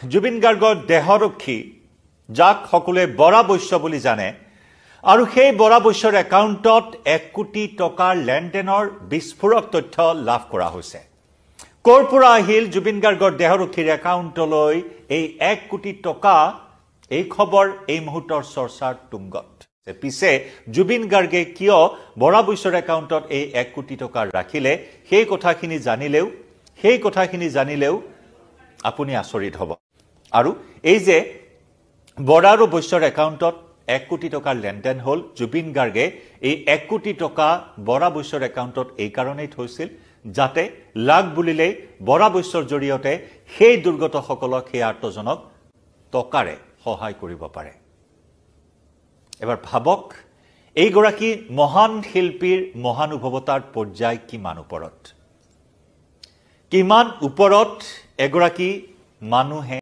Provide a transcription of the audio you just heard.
জুবিন গাৰ্গৰ দেহৰক্ষী যাক সকলোৱে বৰা বৈশ্য বুলি জানে আৰু সেই বৰা বৈশ্যৰ একাউণ্টত 1 কোটি টকাৰ লেনদেনৰ বিস্ফোৰক তথ্য লাভ কৰা হৈছে। কৰ পৰা আহিল জুবিন গাৰ্গৰ দেহৰক্ষীৰ একাউণ্টলৈ এই 1 কোটি টকা, এই খবৰ এই মুহূৰ্তৰ চৰ্চাৰ তুংগত। পিছে জুবিন গাৰ্গে কিয় বৰা বৈশ্যৰ একাউণ্টত এই 1 কোটি টকা ৰাখিলে, সেই কথাখিনি জানিলেও আপুনি আচৰিত হ'ব। আৰু এই যে বৰা আৰু বৈশ্যৰ একাউণ্টত 1 কোটি টকাৰ লেনদেন হ'ল, জুবিন গাৰ্গে এই 1 কোটি টকা বৰা বৈশ্যৰ একাউণ্টত এই কাৰণেই থৈছিল যাতে লাগ বুলিলেই বৰা বৈশ্যৰ জৰিয়তে সেই দুৰ্গতসকলক, সেই আৰ্তজনক টকাৰে সহায় কৰিব পাৰে। এবাৰ ভাবক, এইগৰাকী মহান শিল্পীৰ মহানুভৱতাৰ পৰ্যায় কিমান ওপৰত এগৰাকী মানুহে